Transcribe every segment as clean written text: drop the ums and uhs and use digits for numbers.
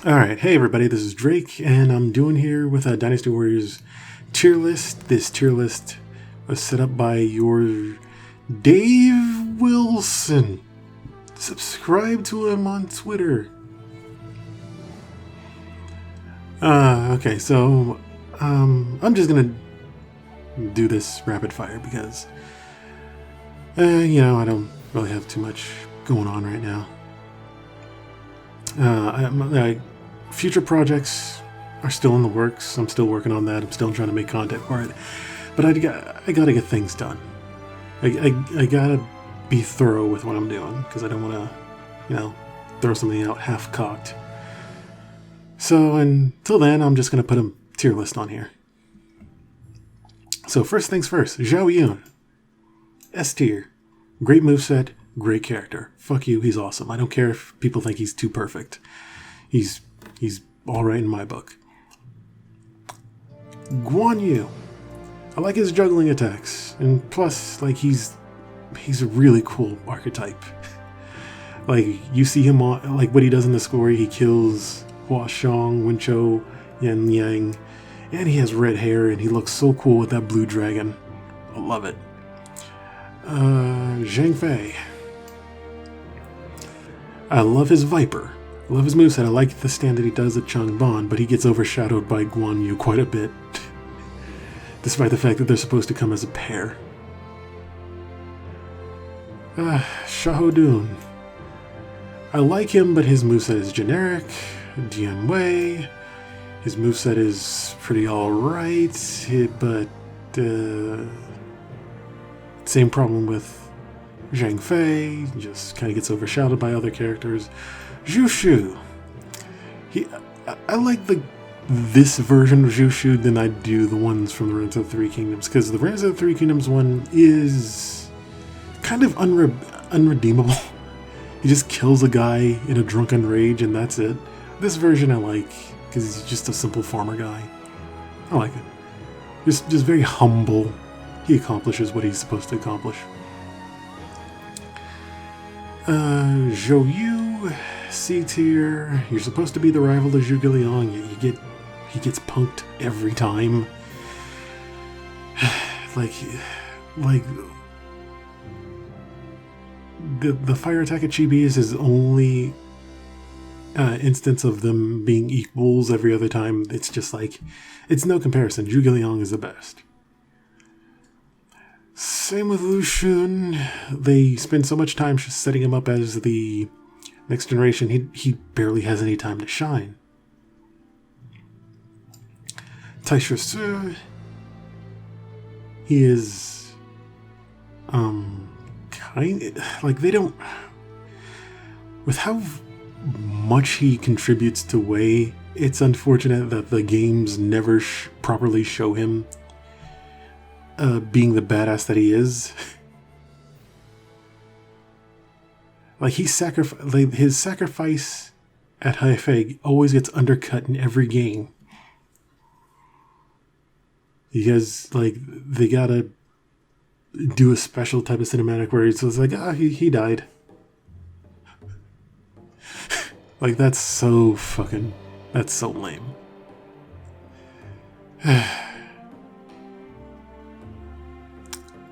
Alright, hey everybody, this is Drake, and I'm doing here with a Dynasty Warriors tier list. This tier list was set up by your Dave Wilson. Subscribe to him on Twitter. Okay, so I'm just gonna do this rapid fire because, I don't really have too much going on right now. Future projects are still in the works. I'm still working on that. I'm still trying to make content for it. But I gotta get things done. I gotta be thorough with what I'm doing because I don't want to, throw something out half-cocked. So until then, I'm just going to put a tier list on here. So first things first, Zhao Yun. S tier. Great moveset, great character. Fuck you, he's awesome. I don't care if people think he's too perfect. He's alright in my book. Guan Yu. I like his juggling attacks. And plus, he's a really cool archetype. You see him on, what he does in the story, he kills Hua Xiong, Wenqiu, Yan Yang, and he has red hair and he looks so cool with that blue dragon. I love it. Zhang Fei. I love his Viper. I love his moveset. I like the stand that he does at Changban, but he gets overshadowed by Guan Yu quite a bit. Despite the fact that they're supposed to come as a pair. Xiahou Dun. I like him, but his moveset is generic. Dian Wei. His moveset is pretty alright, but same problem with Zhang Fei. Just kind of gets overshadowed by other characters. Zhu Shu. I like this version of Zhu Shu than I do the ones from the Realms of the Three Kingdoms, because the Realms of the Three Kingdoms one is kind of unredeemable. He just kills a guy in a drunken rage and that's it. This version I like, because he's just a simple farmer guy. I like it. Just very humble. He accomplishes what he's supposed to accomplish. Zhou Yu, C tier. You're supposed to be the rival to Zhuge Liang, yet he gets punked every time. The fire attack at Chibi is his only instance of them being equals. Every other time, it's just it's no comparison. Zhuge Liang is the best. Same with Lu Xun. They spend so much time setting him up as the next generation, he barely has any time to shine. Taishi Su. He is they don't, with how much he contributes to Wei, it's unfortunate that the games never properly show him being the badass that he is. His sacrifice at Haifei always gets undercut in every game. Because they gotta do a special type of cinematic where it's he died. That's so lame.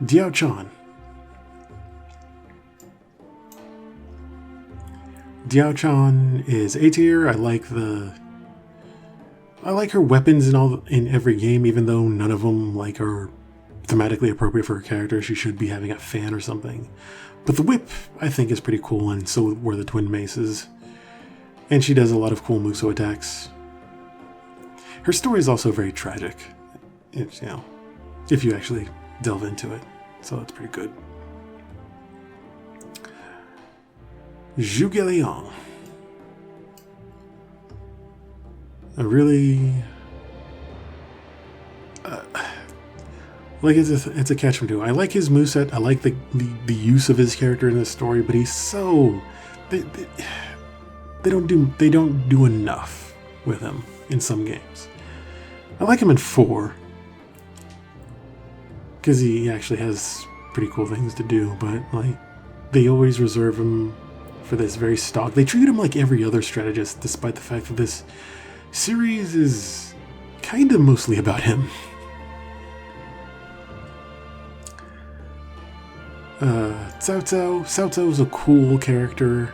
Diao Chan. Diao Chan is A tier. I like her weapons in every game, even though none of them are thematically appropriate for her character. She should be having a fan or something. But the whip, I think, is pretty cool, and so were the twin maces. And she does a lot of cool Muso attacks. Her story is also very tragic. It's, if you actually delve into it. So it's pretty good. Zhuge Liang. It's a catch from two. I like his moveset. I like the use of his character in this story, but he's so they don't do enough with him in some games. I like him in 4 because he actually has pretty cool things to do, but they always reserve him for this, very stock. They treat him like every other strategist, despite the fact that this series is kind of mostly about him. Cao Cao. Cao Cao is a cool character.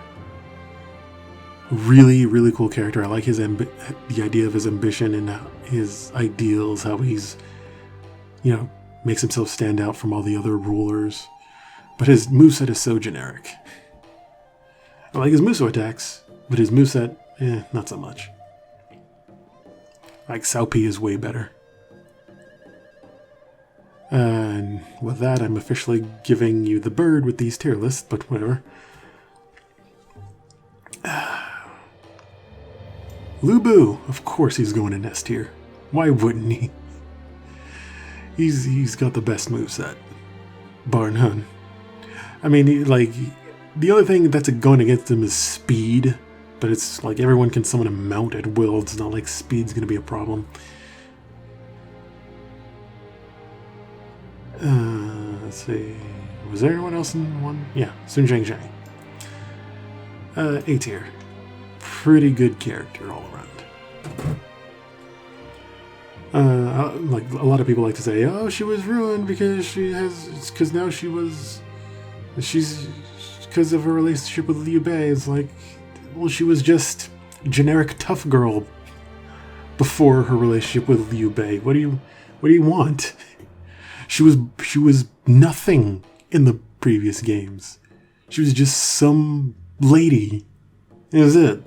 Really, really cool character. I like his the idea of his ambition and his ideals, how he's, makes himself stand out from all the other rulers. But his moveset is so generic. I like his Muso attacks, but his moveset, not so much. Like Cao Pi is way better. And with that, I'm officially giving you the bird with these tier lists, but whatever. Lu Bu, of course he's going in S tier. Why wouldn't he? He's got the best moveset, bar none. I mean, the other thing that's going against him is speed, but it's like everyone can summon a mount at will. It's not like speed's going to be a problem. Let's see. Was there anyone else in one? Yeah, Sun Shangxiang. A tier. Pretty good character all around. Like a lot of people like to say, oh, she was ruined because because of her relationship with Liu Bei. It's like, well, she was just generic tough girl before her relationship with Liu Bei. What do you want? She was nothing in the previous games. She was just some lady. That was it.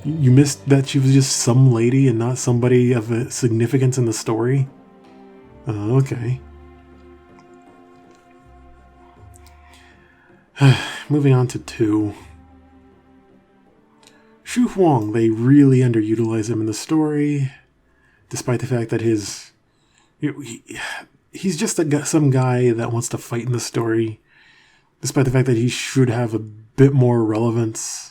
You missed that she was just some lady and not somebody of significance in the story? Oh, okay. Moving on to 2. Shu Huang, they really underutilize him in the story, despite the fact that he's just some guy that wants to fight in the story, despite the fact that he should have a bit more relevance.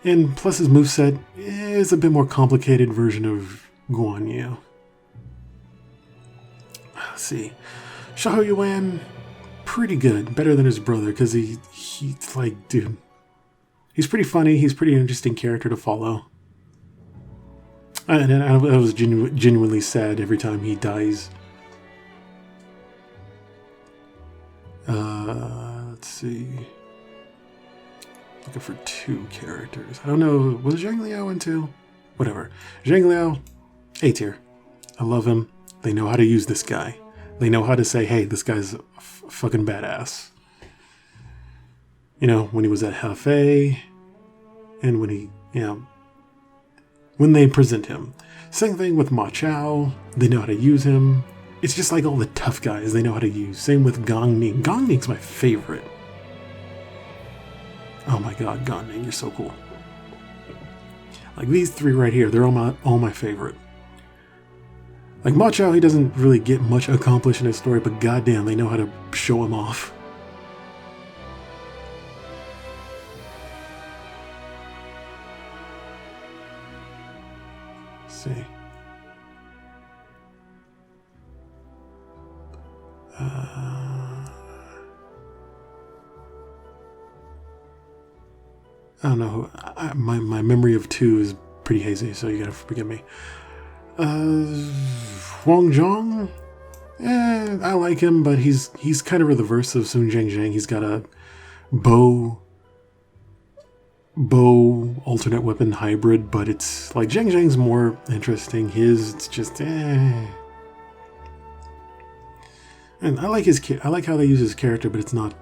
And plus his moveset is a bit more complicated version of Guan Yu. Let's see. Xiahou Yuan, pretty good. Better than his brother, because he's like, dude. He's pretty funny. He's a pretty interesting character to follow. And I was genuinely sad every time he dies. Let's see. Looking for 2 characters. I don't know. Was Zhang Liao in 2? Whatever. Zhang Liao, A tier. I love him. They know how to use this guy. They know how to say, hey, this guy's fucking badass. When he was at Hefei, and when they present him. Same thing with Ma Chao. They know how to use him. It's just like all the tough guys they know how to use. Same with Gong Ning. Gong Ning's my favorite. Oh my god, Gong Ning, you're so cool. Like these 3 right here, they're all my favorite. Like Ma Chao, he doesn't really get much accomplished in his story, but goddamn, they know how to show him off. Let's see. I don't know. My memory of 2 is pretty hazy, so you gotta forgive me. Huang Zhong? I like him, but he's kind of the reverse of Sun Shangxiang. He's got a bow alternate weapon hybrid, but it's like Zhang Zhang's more interesting. It's just And I like how they use his character, but it's not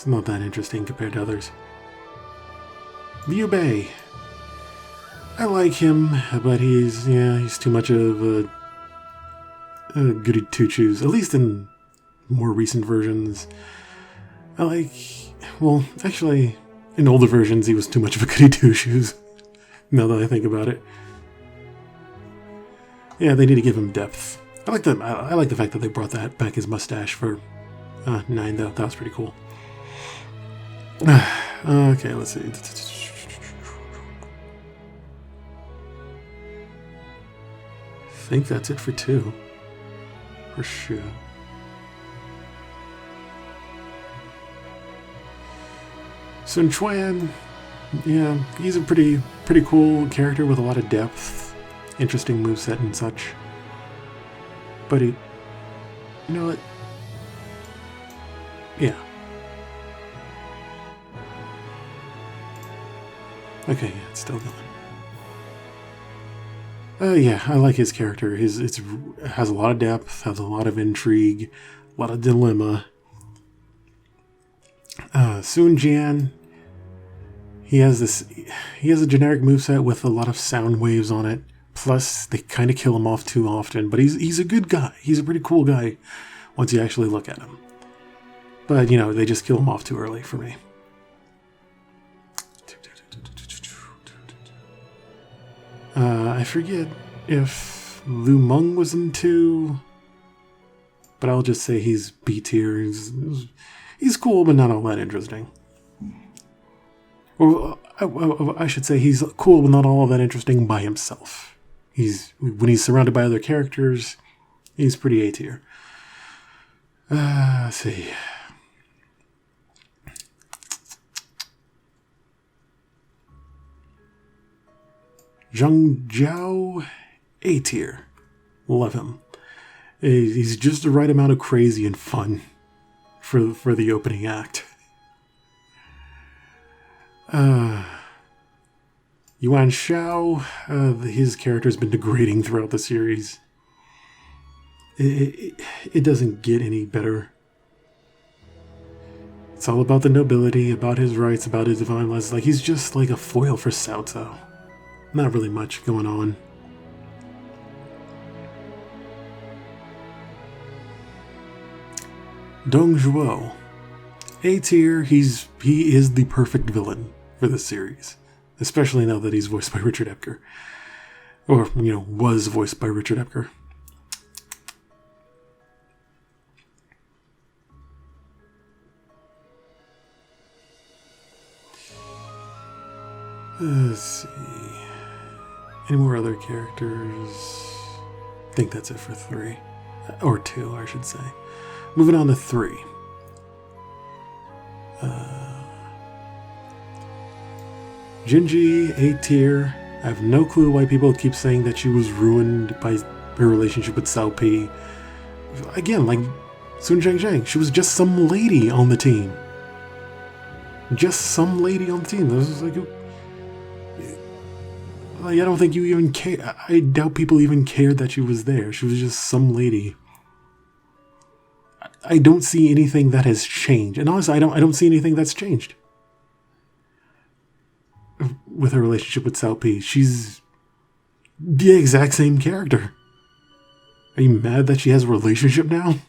that interesting compared to others. Liu Bei. I like him, but he's too much of a goody two-shoes, at least in more recent versions. Actually, in older versions, he was too much of a goody two-shoes, now that I think about it. Yeah, they need to give him depth. I like the fact that they brought back his mustache for 9, though. That was pretty cool. Okay, let's see. I think that's it for 2. For sure. Sun Quan, yeah, he's a pretty cool character with a lot of depth, interesting moveset and such. But he, you know what? Yeah. Okay, yeah, it's still going. Yeah, I like his character. It has a lot of depth, has a lot of intrigue, a lot of dilemma. Sun Jian, he has a generic moveset with a lot of sound waves on it. Plus, they kind of kill him off too often, but he's a good guy. He's a pretty cool guy once you actually look at him. But, you know, they just kill him off too early for me. I forget if Lu Meng was in 2, but I'll just say he's B tier. He's cool, but not all that interesting. Or I should say he's cool, but not all that interesting by himself. When he's surrounded by other characters, he's pretty A tier. Let's see. Zhang Jiao, A tier. Love him. He's just the right amount of crazy and fun for the opening act. Yuan Shao, his character's been degrading throughout the series. It doesn't get any better. It's all about the nobility, about his rights, about his divine lessons. Like, he's just like a foil for Cao Cao. Not really much going on. Dong Zhuo, A tier. He is the perfect villain for this series, especially now that he's voiced by Richard Epker, or was voiced by Richard Epker. Let's see. Any more other characters? I think that's it for 3. Or 2, I should say. Moving on to 3. Jinji, A tier. I have no clue why people keep saying that she was ruined by her relationship with Cao Pi. Again, like Sun Shangxiang, she was just some lady on the team. Just some lady on the team. This is like I don't think you even care. I doubt people even cared that she was there. She was just some lady. I don't see anything that has changed. And honestly, I don't see anything that's changed with her relationship with Cao Pi. She's the exact same character. Are you mad that she has a relationship now?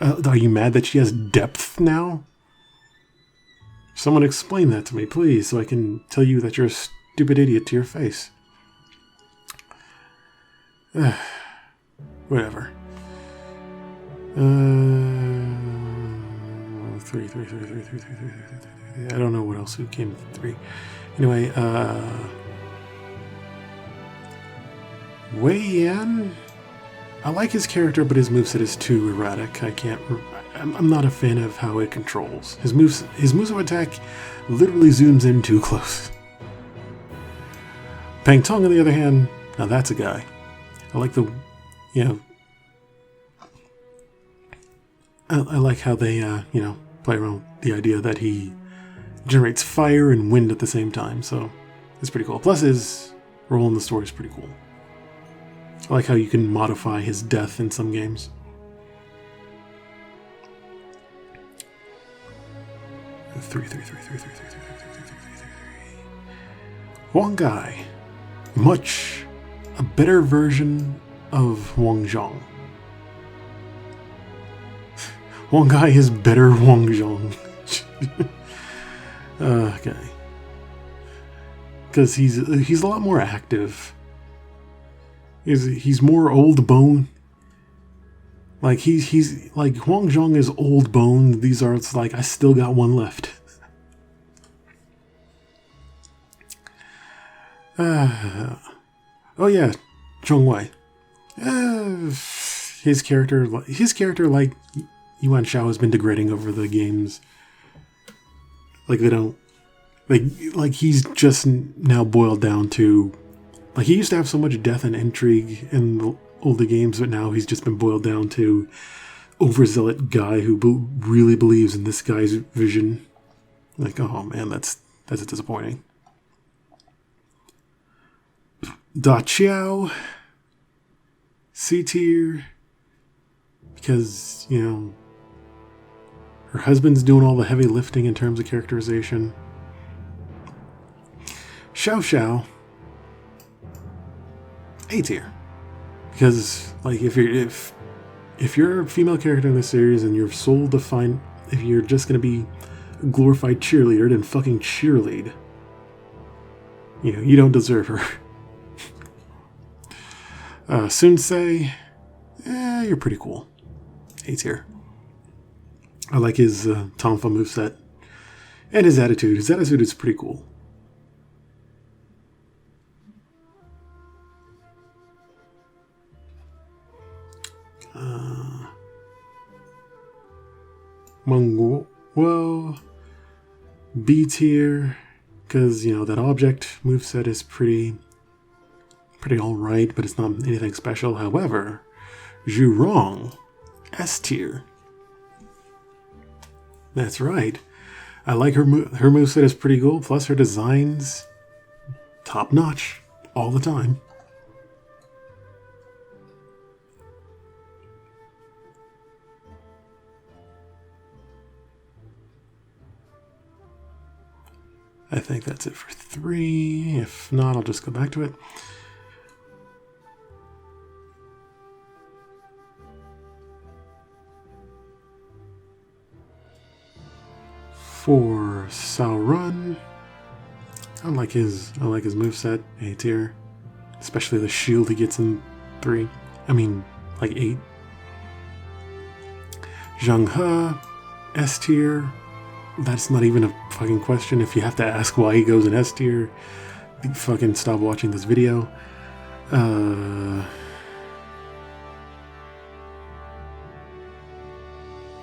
Are you mad that she has depth now? Someone explain that to me, please, so I can tell you that you're a stupid idiot to your face. Whatever. 3. I don't know what else who came with 3. Anyway, Wei Yan. I like his character, but his moveset is too erratic. I'm not a fan of how it controls. His moves of attack literally zooms in too close. Pang Tong, on the other hand, now that's a guy. I like I like how they, play around with the idea that he generates fire and wind at the same time, so it's pretty cool. Plus, his role in the story is pretty cool. I like how you can modify his death in some games. Three. Huang Gai. Much a better version of Huang Zhong. Huang Gai is better Huang Zhong. Okay. Because he's a lot more active. He's more old bone. Like he's like Huang Zhong is old bone. These are it's like I still got one left. Oh yeah, Zhong Wei. His character, like Yuan Shao, has been degrading over the games. Like they don't like he's just now boiled down to, like, he used to have so much death and intrigue in the older games, but now he's just been boiled down to overzealot guy who really believes in this guy's vision. Like, oh man, that's disappointing. Da Chiao, C tier, because, you know, her husband's doing all the heavy lifting in terms of characterization. Xiao Xiao, A tier, because, like, if you're a female character in this series and you're sold to find, if you're just gonna be a glorified cheerleader, then fucking cheerlead. You know, you don't deserve her. Sunsei, you're pretty cool. A tier. I like his Tonfa moveset and his attitude. His attitude is pretty cool. Mungo, whoa, B tier, because, you know, that object moveset is pretty alright, but it's not anything special. However, Zhurong, S tier. That's right. I like her moveset is pretty cool, plus her designs, top notch, all the time. I think that's it for 3. If not, I'll just go back to it. For Sauron, I like his moveset, A tier. Especially the shield he gets in 3. I mean, like 8. Zhang He, S tier. That's not even a fucking question. If you have to ask why he goes in S tier, fucking stop watching this video.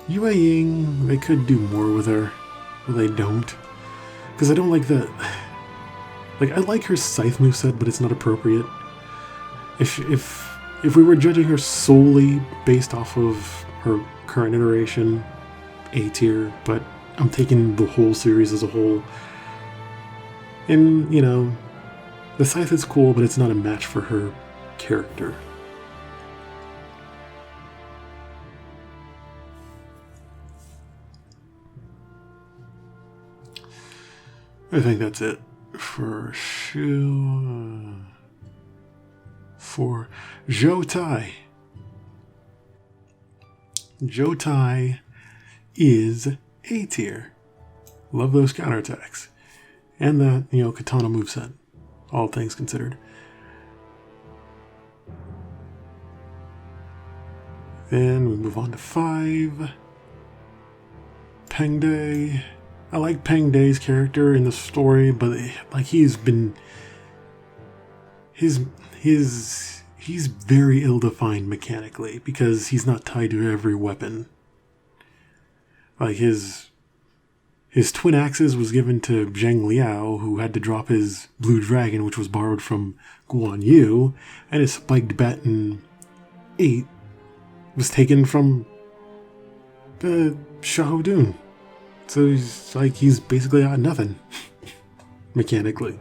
Yue Ying, they could do more with her, but they don't. Because I don't like the... Like, I like her scythe moveset, but it's not appropriate. If we were judging her solely based off of her current iteration, A tier, but I'm taking the whole series as a whole. And, you know, the scythe is cool, but it's not a match for her character. I think that's it for Shu. For Zhou Tai. Zhou Tai is A tier. Love those counterattacks. And that, you know, katana moveset. All things considered. Then we move on to 5. Peng De. I like Peng De's character in the story, but like he's very ill-defined mechanically because he's not tied to every weapon. Like his twin axes was given to Zheng Liao, who had to drop his blue dragon, which was borrowed from Guan Yu, and his spiked bat in 8 was taken from Shao Dun. So he's basically got nothing mechanically.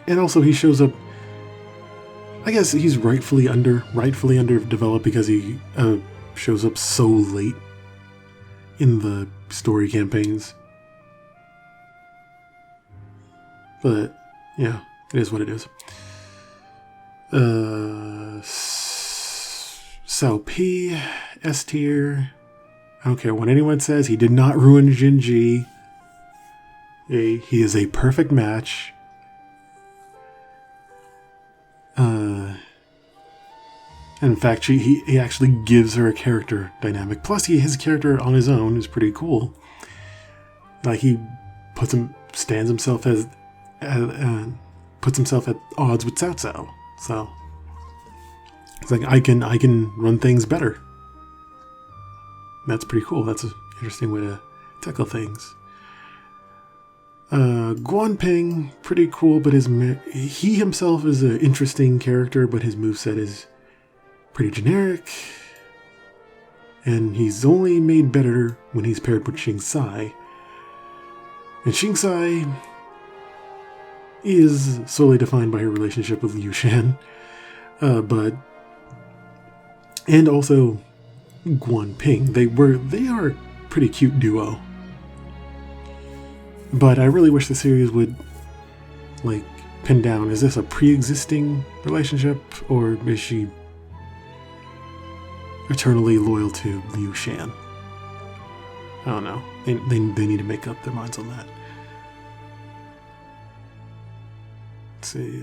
And also he shows up, I guess he's rightfully underdeveloped because he shows up so late in the story campaigns. But yeah, it is what it is. Sao P, S tier. I don't care what anyone says, he did not ruin Jinji. He is a perfect match. In fact, he actually gives her a character dynamic. Plus, his character on his own is pretty cool. Like he stands himself puts himself at odds with Cao Cao. So it's like I can run things better. That's pretty cool. That's an interesting way to tackle things. Guanping, pretty cool, but he himself is an interesting character, but his moveset is pretty generic. And he's only made better when he's paired with Xingcai. And Xingcai is solely defined by her relationship with Liu Shan. And also Guanping. They are a pretty cute duo. But I really wish the series would, like, pin down, is this a pre-existing relationship, or is she eternally loyal to Liu Shan? I don't know. They need to make up their minds on that. Let's see.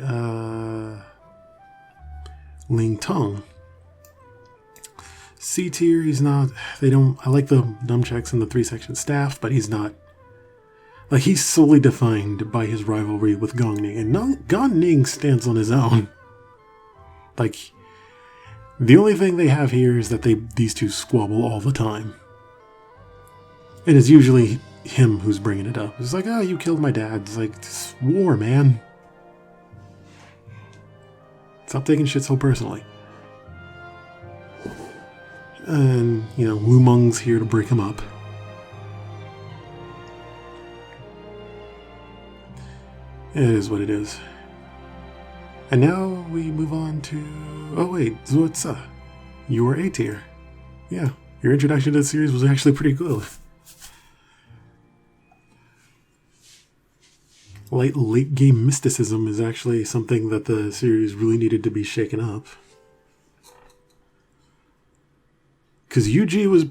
Ling Tong. C tier, he's not... I like the nunchucks and the 3-section staff, but he's not... Like, he's solely defined by his rivalry with Gong Ning, and Gong Ning stands on his own. Like, the only thing they have here is that these two squabble all the time. And it's usually him who's bringing it up. It's like, oh, you killed my dad. It's like, it's war, man. Stop taking shit so personally. And, Wu Meng's here to break him up. It is what it is. And now we move on to... Oh wait, Zuotsa. You were A tier. Yeah, your introduction to the series was actually pretty good. Late game mysticism is actually something that the series really needed to be shaken up. Because Yuji was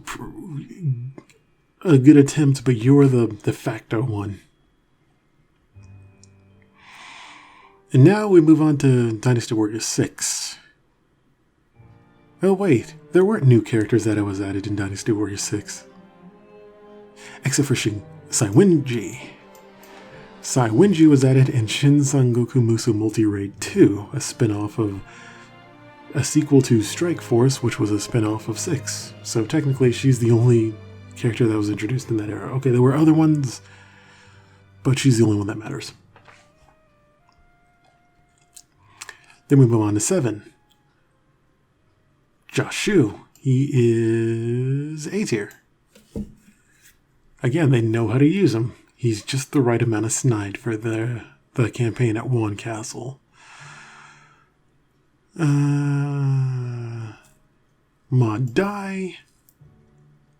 a good attempt, but you're the de facto one. And now we move on to Dynasty Warriors 6. Oh wait, there weren't new characters that was added in Dynasty Warriors 6. Except for Saiwenji. Saiwenji was added in Shin Sangoku Musu Multi-Raid 2, a spin-off of a sequel to Strike Force, which was a spin-off of 6. So technically she's the only character that was introduced in that era. Okay, there were other ones, but she's the only one that matters. Then we move on to 7. Joshu. He is A tier. Again, they know how to use him. He's just the right amount of snide for the campaign at Wan Castle. Ma Dai.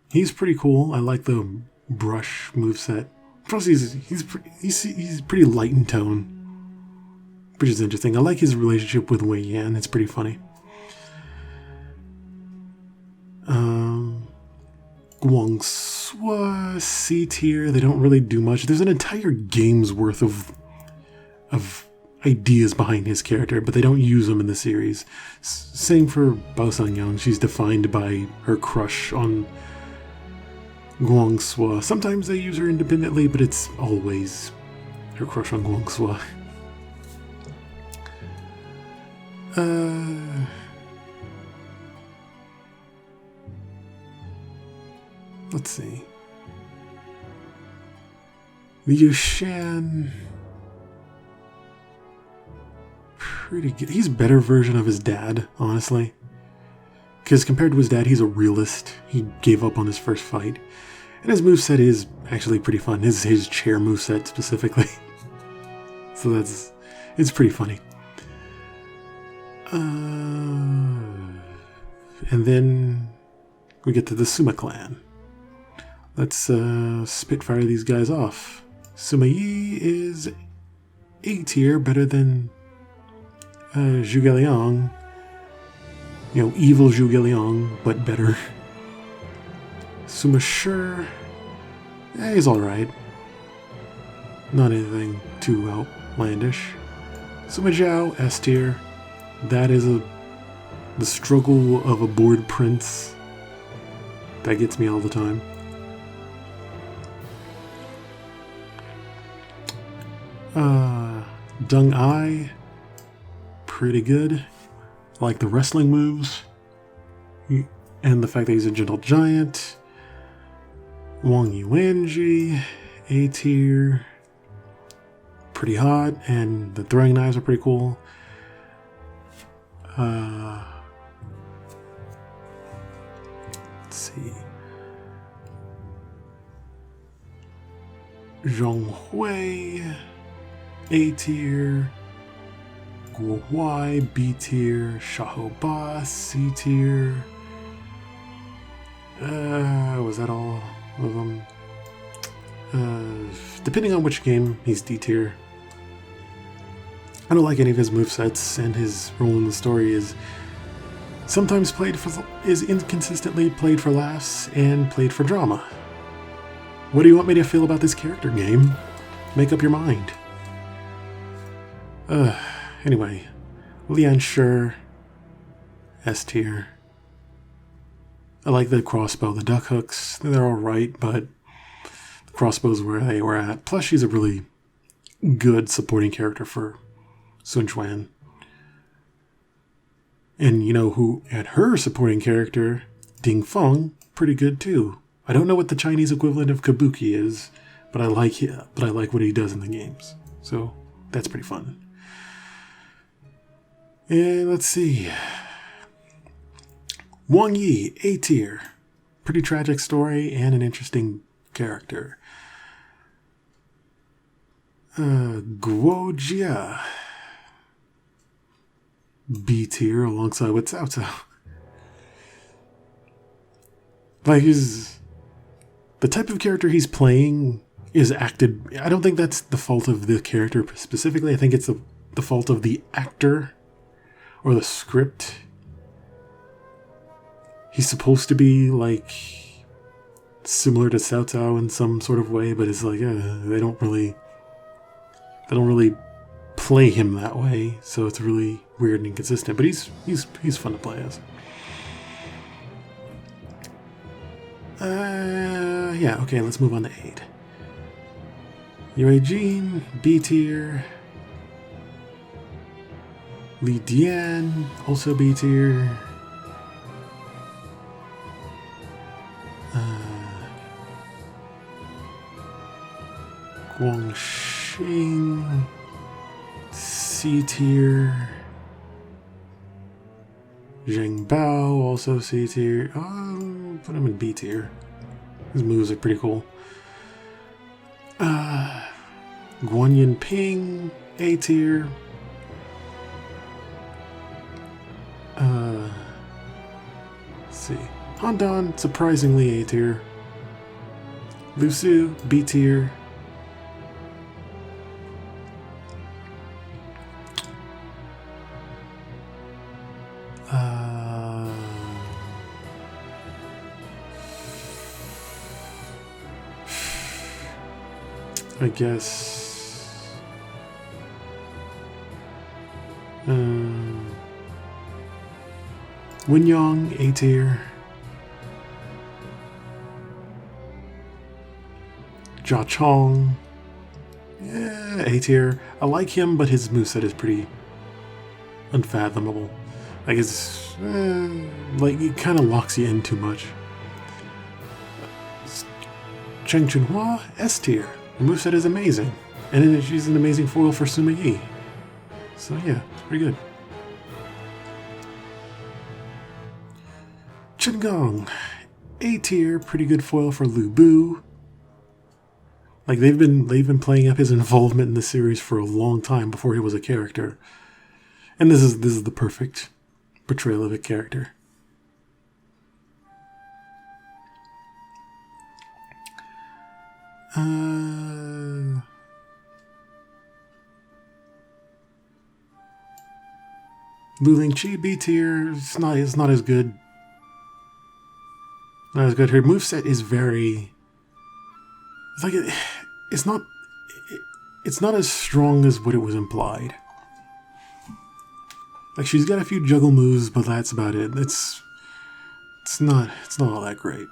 He's pretty cool. I like the brush moveset. Plus, he's pretty light in tone, which is interesting. I like his relationship with Wei Yan. It's pretty funny. Guangsua, C tier. They don't really do much. There's an entire game's worth of ideas behind his character, but they don't use them in the series. Same for Bao Sangyang. She's defined by her crush on Guangsua. Sometimes they use her independently, but it's always her crush on Guangsua. Let's see. Liu Shan. Pretty good. He's a better version of his dad, honestly. Because compared to his dad, he's a realist. He gave up on his first fight. And his moveset is actually pretty fun. His chair moveset specifically. So it's pretty funny. And then we get to the Suma clan. Let's spitfire these guys off. Suma Yi is A tier, better than Zhuge Liang. Evil Zhuge Liang, but better. Suma Shi, he's alright. Not anything too outlandish. Suma Zhao, S tier. That is the struggle of a bored prince. That gets me all the time. Deng Ai, pretty good. I like the wrestling moves. And the fact that he's a gentle giant. Wang Yuanji, A tier. pretty hot, and the throwing knives are pretty cool. Let's see. Zhonghui, A tier. Guohuai, B tier. Shaoba, C tier. Was that all of them? Depending on which game, he's D tier. I don't like any of his movesets, and his role in the story is sometimes inconsistently played for laughs and played for drama. What do you want me to feel about this character, game? Make up your mind. Anyway, Lian Shi, S tier. I like the crossbow, the duck hooks, they're alright, but the crossbow's where they were at. Plus, she's a really good supporting character for Sun Quan. And you know who had her supporting character, Ding Feng, pretty good too. I don't know what the Chinese equivalent of Kabuki is, but I like what he does in the games. So that's pretty fun. And let's see. Wang Yi, A tier. Pretty tragic story and an interesting character. Guo Jia, B tier alongside with Cao Cao. Like, the type of character he's playing is acted. I don't think that's the fault of the character specifically. I think it's the fault of the actor or the script. He's supposed to be like similar to Cao Cao in some sort of way, but it's like they don't really play him that way, so it's really weird and inconsistent. But he's fun to play as. Yeah, okay, let's move on to 8. Yue Jin, B tier. Li Dian, also B tier. Guangxing, C tier. Zheng Bao, also C tier. Put him in B tier. His moves are pretty cool. Guan Yinping, A tier. Let's see. Han Dan, surprisingly A tier. Lu Su, B tier. I guess Winyong, A tier. Jia Chong, yeah, A tier. I like him, but his moveset is pretty unfathomable. Like, it's like it kind of locks you in too much. Cheng Chunhua, S tier. The moveset is amazing, and she's an amazing foil for Sima Yi. So yeah, it's pretty good. Chen Gong, A tier, pretty good foil for Lu Bu. Like, they've been playing up his involvement in the series for a long time before he was a character, and this is the perfect portrayal of a character. Lu Lingqi, B tier. It's not as good. Not as good. Her moveset is very. It's like it's not as strong as what it was implied. Like, she's got a few juggle moves, but that's about it. It's not all that great.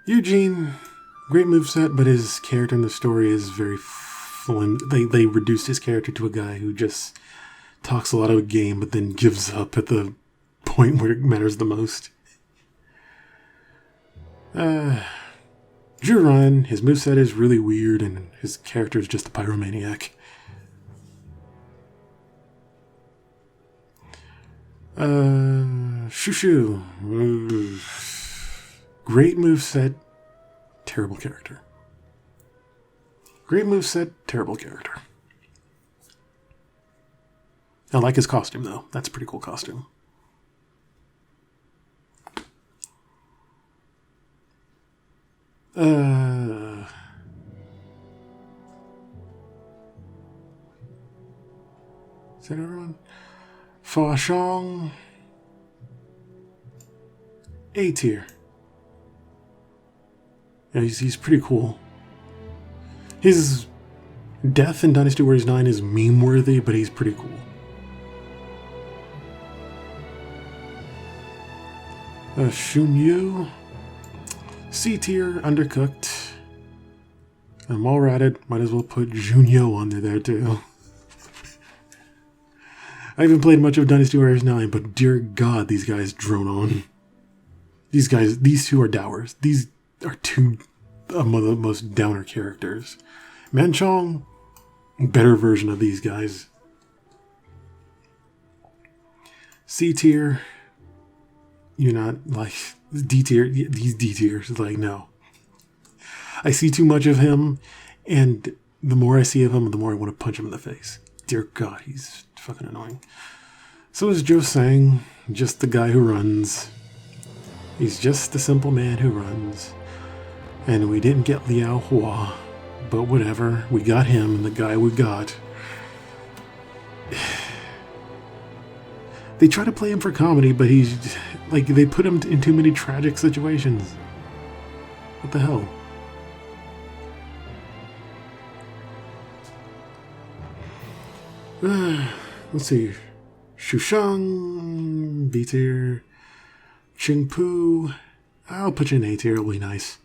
Eugene, great moveset, but his character in the story is very they reduced his character to a guy who just talks a lot of game, but then gives up at the point where it matters the most. Juran, his moveset is really weird, and his character is just a pyromaniac. Shushu. Great moveset, terrible character. Great moveset, terrible character. I like his costume, though. That's a pretty cool costume. Is that everyone? Fa Shang. A tier. Yeah, he's pretty cool. His death in Dynasty Warriors 9 is meme-worthy, but he's pretty cool. Shun Yu. C tier, undercooked. I'm all ratted. Might as well put Junyo under there too. I haven't played much of Dynasty Warriors 9, but dear God, these guys drone on. These two are dowers. These are two of the most downer characters. Manchong, better version of these guys. C tier, you're not like D tier. These D tiers, like no. I see too much of him, and the more I see of him, the more I want to punch him in the face. Dear God, he's fucking annoying. So is Zhou Sang, just the guy who runs. He's just the simple man who runs. And we didn't get Liao Hua, but whatever. We got him, and the guy we got. They try to play him for comedy, but he's like, they put him in too many tragic situations. What the hell? Let's see. Shushang, B tier. Qingpu. I'll put you in A tier, it'll be nice.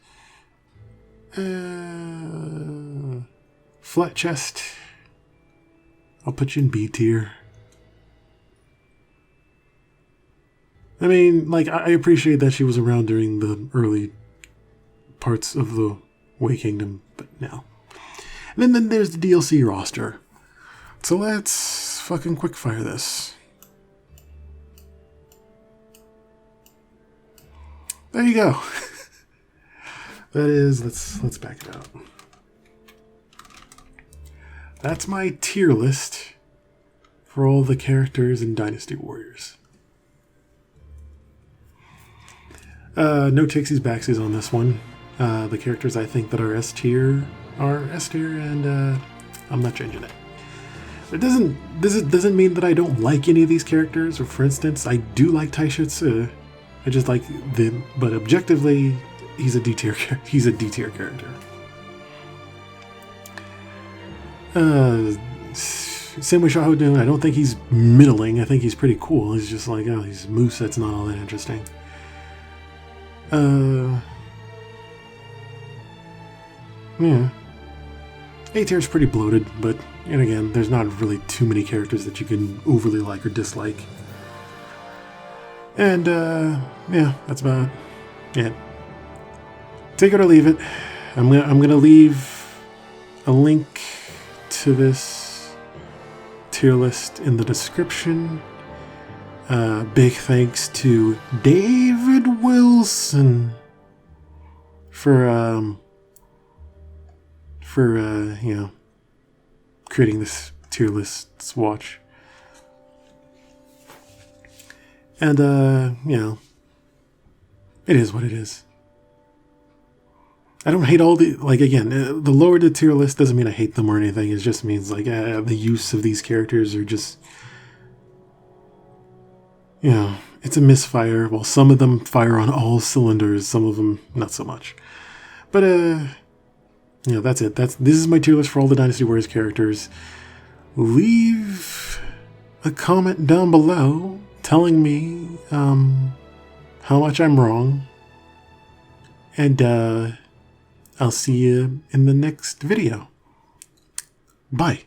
Flat chest. I'll put you in B tier. I mean, like, I appreciate that she was around during the early parts of the Wei Kingdom, but no. And then there's the DLC roster. So let's fucking quickfire this. There you go. That is, let's back it up. That's my tier list for all the characters in Dynasty Warriors. No takesies backsies on this one. The characters I think that are S tier are S tier, and I'm not changing it. This doesn't mean that I don't like any of these characters. Or for instance, I do like Taisha Tsu. I just like them, but objectively, he's a D tier. He's a D tier character. Same with Xiahou. I don't think he's middling. I think he's pretty cool. He's just like, oh, his moveset's not all that interesting. Yeah. A tier's pretty bloated, but and again, there's not really too many characters that you can overly like or dislike. And yeah, that's about it. Take it or leave it. I'm gonna leave a link to this tier list in the description. Big thanks to David Wilson for you know, creating this tier list swatch. And you know, it is what it is. I don't hate all the, like, again, the lower the tier list doesn't mean I hate them or anything. It just means, like, the use of these characters are just, you know, it's a misfire. Well, some of them fire on all cylinders, some of them not so much. But, you know, that's it. This is my tier list for all the Dynasty Warriors characters. Leave a comment down below telling me how much I'm wrong. And I'll see you in the next video. Bye.